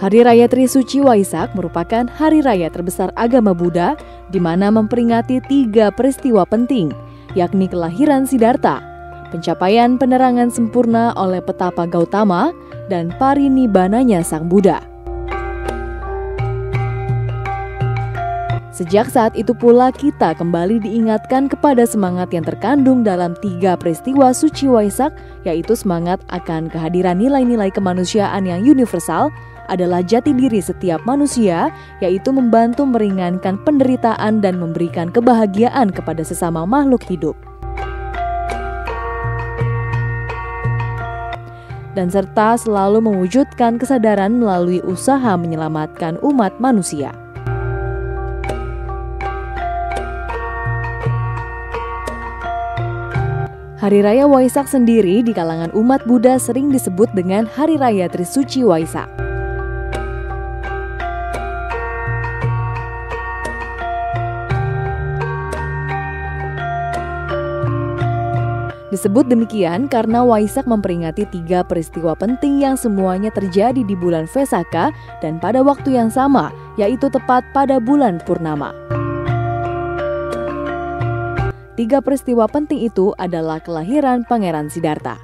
Hari Raya Trisuci Waisak merupakan hari raya terbesar agama Buddha di mana memperingati 3 peristiwa penting, yakni kelahiran Siddhartha, pencapaian penerangan sempurna oleh petapa Gautama, dan parinibbananya Sang Buddha. Sejak saat itu pula kita kembali diingatkan kepada semangat yang terkandung dalam 3 peristiwa suci Waisak, yaitu semangat akan kehadiran nilai-nilai kemanusiaan yang universal adalah jati diri setiap manusia, yaitu membantu meringankan penderitaan dan memberikan kebahagiaan kepada sesama makhluk hidup. Dan serta selalu mewujudkan kesadaran melalui usaha menyelamatkan umat manusia. Hari Raya Waisak sendiri di kalangan umat Buddha sering disebut dengan Hari Raya Trisuci Waisak. Disebut demikian karena Waisak memperingati 3 peristiwa penting yang semuanya terjadi di bulan Vesaka dan pada waktu yang sama, yaitu tepat pada bulan Purnama. 3 peristiwa penting itu adalah kelahiran Pangeran Siddhartha.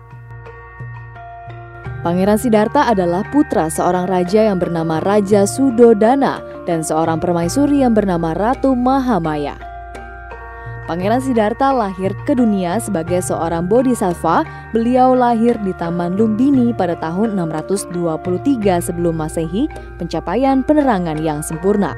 Pangeran Siddhartha adalah putra seorang raja yang bernama Raja Sudodana dan seorang permaisuri yang bernama Ratu Mahamaya. Pangeran Siddhartha lahir ke dunia sebagai seorang bodhisattva. Beliau lahir di Taman Lumbini pada tahun 623 sebelum Masehi, pencapaian penerangan yang sempurna.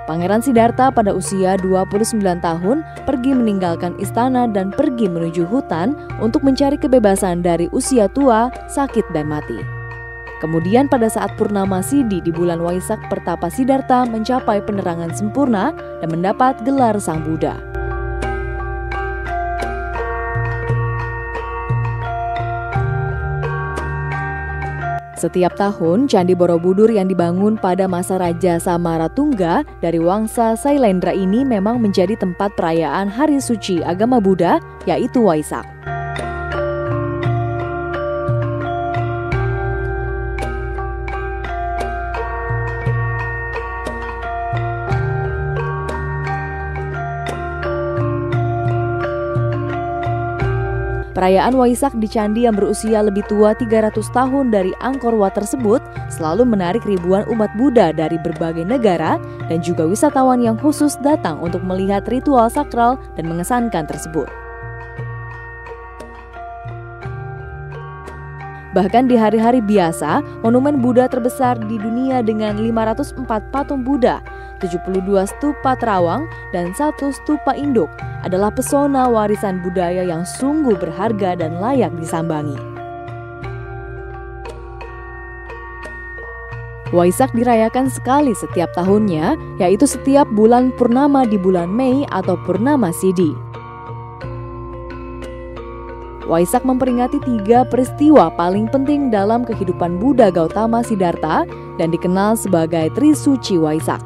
Pangeran Siddhartha pada usia 29 tahun pergi meninggalkan istana dan pergi menuju hutan untuk mencari kebebasan dari usia tua, sakit, dan mati. Kemudian pada saat Purnama Siddhi di bulan Waisak, pertapa Siddhartha mencapai penerangan sempurna dan mendapat gelar Sang Buddha. Setiap tahun, Candi Borobudur yang dibangun pada masa Raja Samaratungga dari Wangsa Sailendra ini memang menjadi tempat perayaan hari suci agama Buddha, yaitu Waisak. Perayaan Waisak di candi yang berusia lebih tua 300 tahun dari Angkor Wat tersebut selalu menarik ribuan umat Buddha dari berbagai negara dan juga wisatawan yang khusus datang untuk melihat ritual sakral dan mengesankan tersebut. Bahkan di hari-hari biasa, monumen Buddha terbesar di dunia dengan 504 patung Buddha, 72 stupa terawang, dan 1 stupa induk adalah pesona warisan budaya yang sungguh berharga dan layak disambangi. Waisak dirayakan sekali setiap tahunnya, yaitu setiap bulan Purnama di bulan Mei atau Purnama Siddhi. Waisak memperingati 3 peristiwa paling penting dalam kehidupan Buddha Gautama Siddhartha dan dikenal sebagai Trisuci Waisak.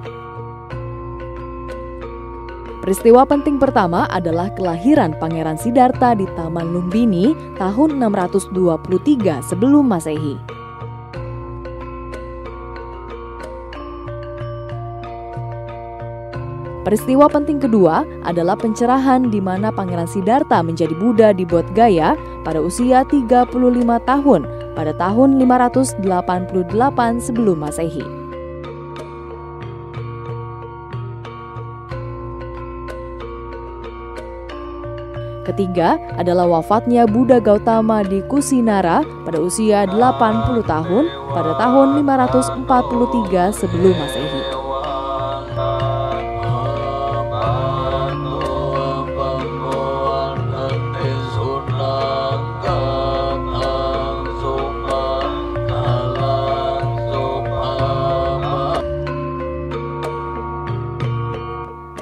Peristiwa penting pertama adalah kelahiran Pangeran Siddhartha di Taman Lumbini tahun 623 sebelum Masehi. Peristiwa penting kedua adalah pencerahan di mana Pangeran Siddhartha menjadi Buddha di Bodh Gaya pada usia 35 tahun pada tahun 588 sebelum Masehi. Ketiga adalah wafatnya Buddha Gautama di Kusinara pada usia 80 tahun pada tahun 543 sebelum Masehi.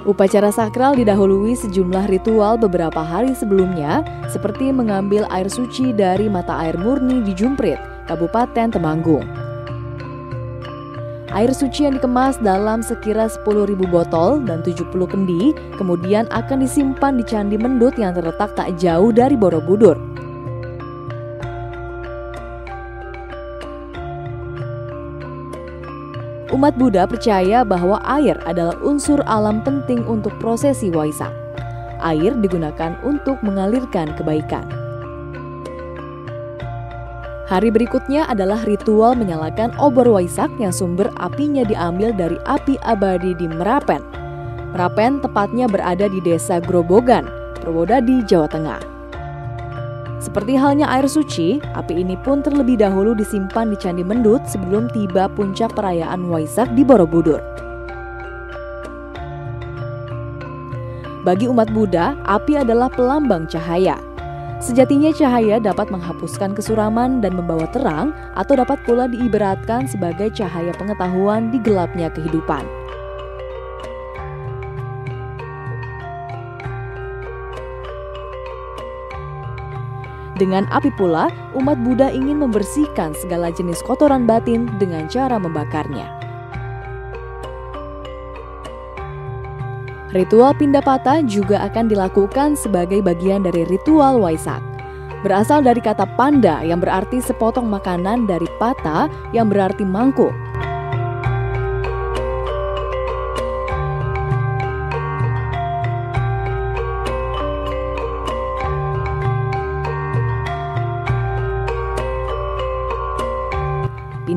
Upacara sakral didahului sejumlah ritual beberapa hari sebelumnya, seperti mengambil air suci dari mata air murni di Jumprit, Kabupaten Temanggung. Air suci yang dikemas dalam sekira 10.000 botol dan 70 kendi, kemudian akan disimpan di Candi Mendut yang terletak tak jauh dari Borobudur. Umat Buddha percaya bahwa air adalah unsur alam penting untuk prosesi Waisak. Air digunakan untuk mengalirkan kebaikan. Hari berikutnya adalah ritual menyalakan obor Waisak yang sumber apinya diambil dari api abadi di Merapen. Merapen tepatnya berada di desa Grobogan, Purwodadi, Jawa Tengah. Seperti halnya air suci, api ini pun terlebih dahulu disimpan di Candi Mendut sebelum tiba puncak perayaan Waisak di Borobudur. Bagi umat Buddha, api adalah pelambang cahaya. Sejatinya cahaya dapat menghapuskan kesuraman dan membawa terang, atau dapat pula diibaratkan sebagai cahaya pengetahuan di gelapnya kehidupan. Dengan api pula, umat Buddha ingin membersihkan segala jenis kotoran batin dengan cara membakarnya. Ritual Pindapata juga akan dilakukan sebagai bagian dari ritual Waisak. Berasal dari kata panda yang berarti sepotong makanan dari pata yang berarti mangkuk.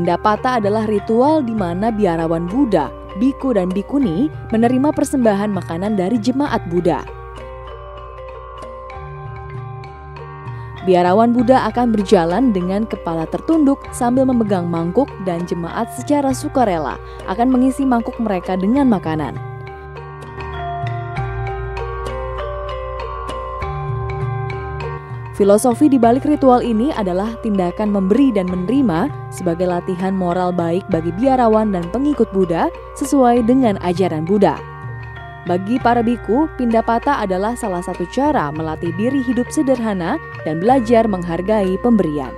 Pindapata adalah ritual di mana biarawan Buddha, biku dan bikuni menerima persembahan makanan dari jemaat Buddha. Biarawan Buddha akan berjalan dengan kepala tertunduk sambil memegang mangkuk dan jemaat secara sukarela akan mengisi mangkuk mereka dengan makanan. Filosofi di balik ritual ini adalah tindakan memberi dan menerima sebagai latihan moral baik bagi biarawan dan pengikut Buddha sesuai dengan ajaran Buddha. Bagi para biku, Pindapata adalah salah satu cara melatih diri hidup sederhana dan belajar menghargai pemberian.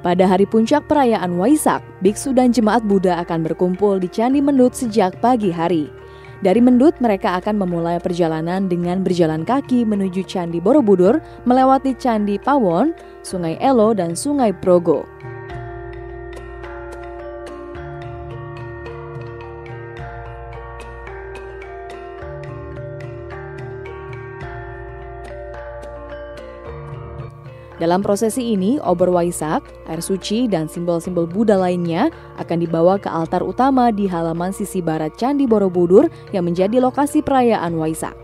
Pada hari puncak perayaan Waisak, biksu dan jemaat Buddha akan berkumpul di Candi Mendut sejak pagi hari. Dari Mendut, mereka akan memulai perjalanan dengan berjalan kaki menuju Candi Borobudur, melewati Candi Pawon, Sungai Elo, dan Sungai Progo. Dalam prosesi ini, obor Waisak, air suci, dan simbol-simbol Buddha lainnya akan dibawa ke altar utama di halaman sisi barat Candi Borobudur yang menjadi lokasi perayaan Waisak.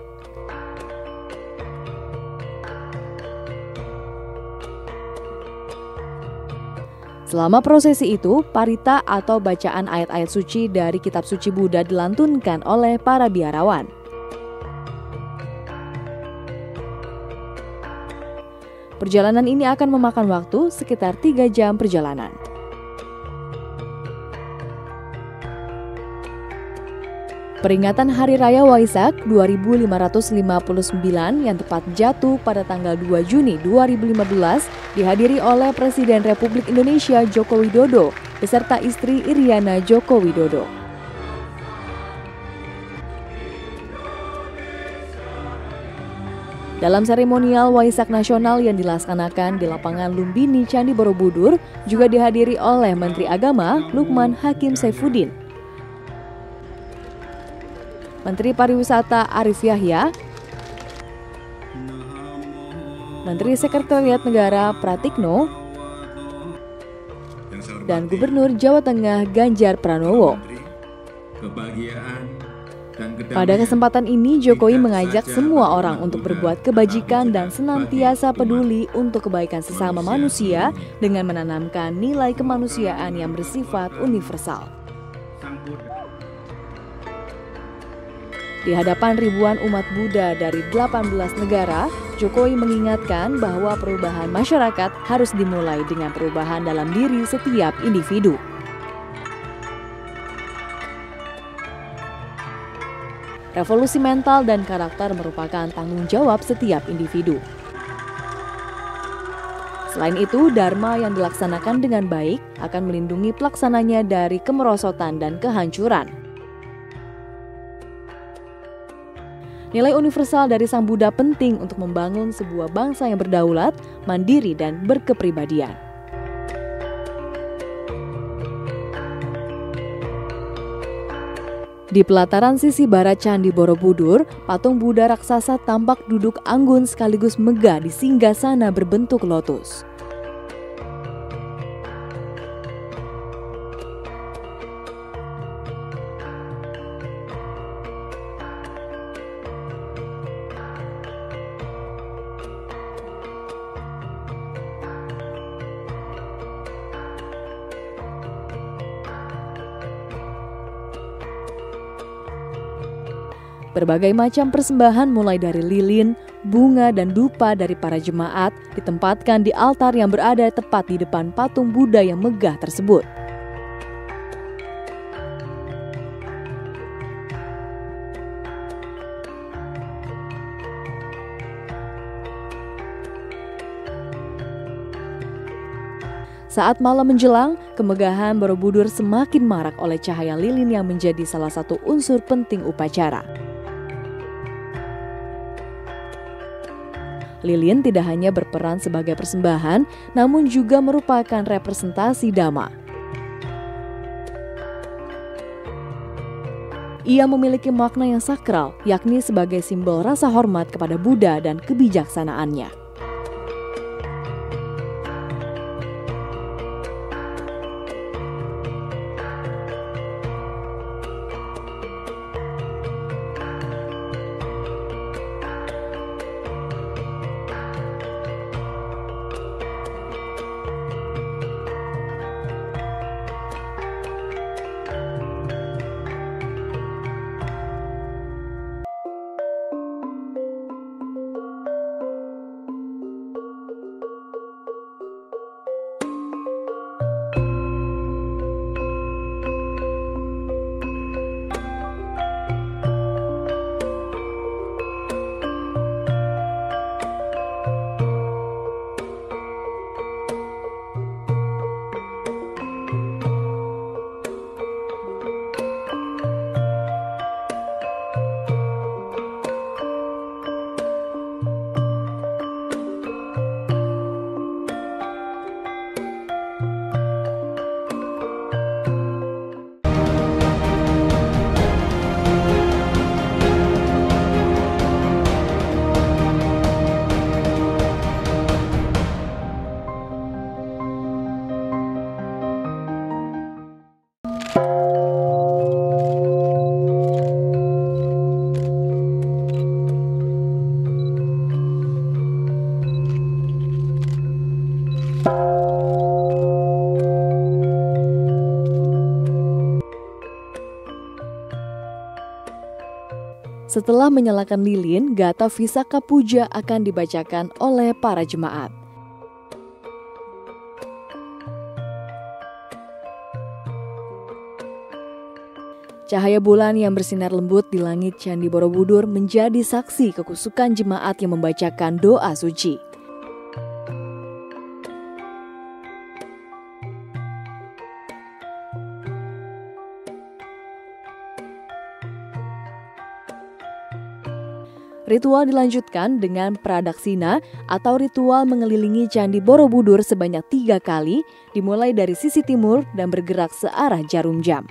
Selama prosesi itu, parita atau bacaan ayat-ayat suci dari kitab suci Buddha dilantunkan oleh para biarawan. Perjalanan ini akan memakan waktu sekitar 3 jam perjalanan. Peringatan Hari Raya Waisak 2559 yang tepat jatuh pada tanggal 2 Juni 2015 dihadiri oleh Presiden Republik Indonesia Joko Widodo beserta istri Iriana Joko Widodo. Dalam seremonial Waisak Nasional yang dilaksanakan di lapangan Lumbini Candi Borobudur juga dihadiri oleh Menteri Agama Lukman Hakim Saifuddin, Menteri Pariwisata Arif Yahya, Menteri Sekretariat Negara Pratikno, dan Gubernur Jawa Tengah Ganjar Pranowo. Pada kesempatan ini, Jokowi mengajak semua orang untuk berbuat kebajikan dan senantiasa peduli untuk kebaikan sesama manusia dengan menanamkan nilai kemanusiaan yang bersifat universal. Di hadapan ribuan umat Buddha dari 18 negara, Jokowi mengingatkan bahwa perubahan masyarakat harus dimulai dengan perubahan dalam diri setiap individu. Revolusi mental dan karakter merupakan tanggung jawab setiap individu. Selain itu, Dharma yang dilaksanakan dengan baik akan melindungi pelaksananya dari kemerosotan dan kehancuran. Nilai universal dari Sang Buddha penting untuk membangun sebuah bangsa yang berdaulat, mandiri, dan berkepribadian. Di pelataran sisi barat Candi Borobudur, patung Buddha raksasa tampak duduk anggun sekaligus megah di singgasana berbentuk lotus. Berbagai macam persembahan mulai dari lilin, bunga, dan dupa dari para jemaat ditempatkan di altar yang berada tepat di depan patung Buddha yang megah tersebut. Saat malam menjelang, kemegahan Borobudur semakin marak oleh cahaya lilin yang menjadi salah satu unsur penting upacara. Lilin tidak hanya berperan sebagai persembahan, namun juga merupakan representasi Dhamma. Ia memiliki makna yang sakral, yakni sebagai simbol rasa hormat kepada Buddha dan kebijaksanaannya. Setelah menyalakan lilin, Gatha Visakha Puja akan dibacakan oleh para jemaat. Cahaya bulan yang bersinar lembut di langit Candi Borobudur menjadi saksi kekusukan jemaat yang membacakan doa suci. Ritual dilanjutkan dengan pradaksina atau ritual mengelilingi Candi Borobudur sebanyak 3 kali, dimulai dari sisi timur dan bergerak searah jarum jam.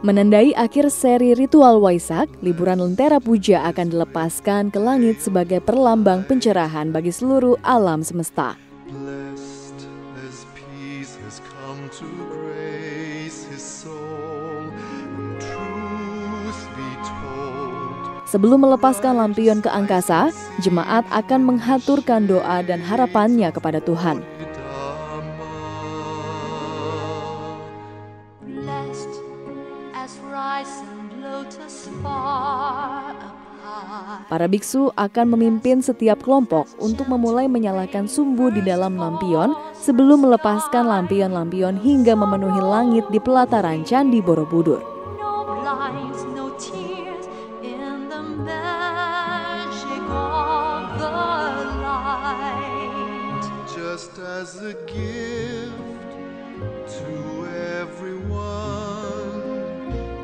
Menandai akhir seri ritual Waisak, liburan Lentera Puja akan dilepaskan ke langit sebagai perlambang pencerahan bagi seluruh alam semesta. Sebelum melepaskan lampion ke angkasa, jemaat akan menghaturkan doa dan harapannya kepada Tuhan. Para biksu akan memimpin setiap kelompok untuk memulai menyalakan sumbu di dalam lampion sebelum melepaskan lampion-lampion hingga memenuhi langit di pelataran Candi Borobudur. Just as a gift to everyone,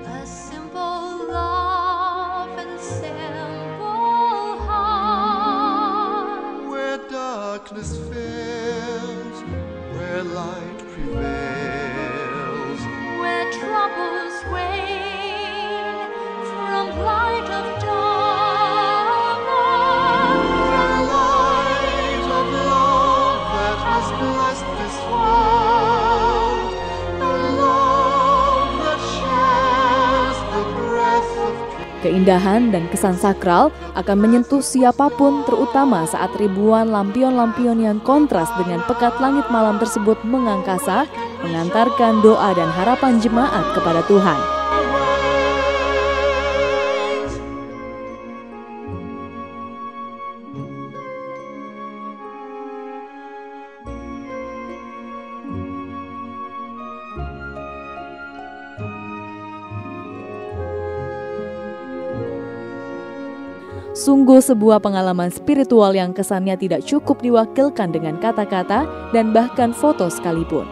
a simple love and simple heart, where darkness fails, where light prevails, where troubles wane from light of dawn. Keindahan dan kesan sakral akan menyentuh siapapun, terutama saat ribuan lampion-lampion yang kontras dengan pekat langit malam tersebut mengangkasa, mengantarkan doa dan harapan jemaat kepada Tuhan. Sungguh sebuah pengalaman spiritual yang kesannya tidak cukup diwakilkan dengan kata-kata dan bahkan foto sekalipun.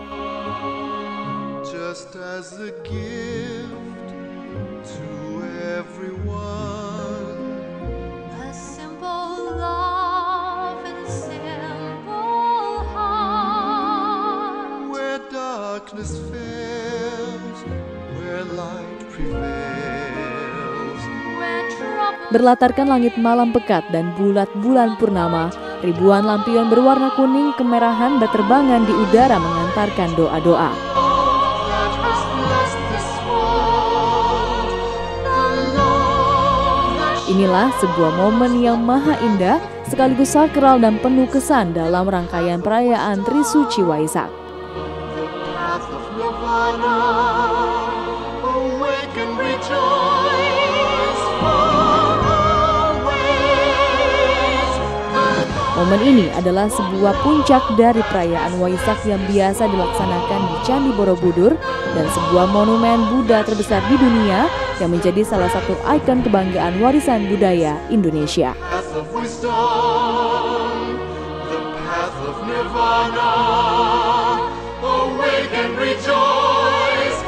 Just as a gift to everyone, a simple love and simple heart, where darkness fails, where light prevails. Berlatarkan langit malam pekat dan bulat bulan purnama, ribuan lampion berwarna kuning kemerahan berterbangan di udara mengantarkan doa-doa. Inilah sebuah momen yang maha indah, sekaligus sakral dan penuh kesan dalam rangkaian perayaan Trisuci Waisak. Momen ini adalah sebuah puncak dari perayaan Waisak yang biasa dilaksanakan di Candi Borobudur dan sebuah monumen Buddha terbesar di dunia yang menjadi salah satu ikon kebanggaan warisan budaya Indonesia. Awake and rejoice.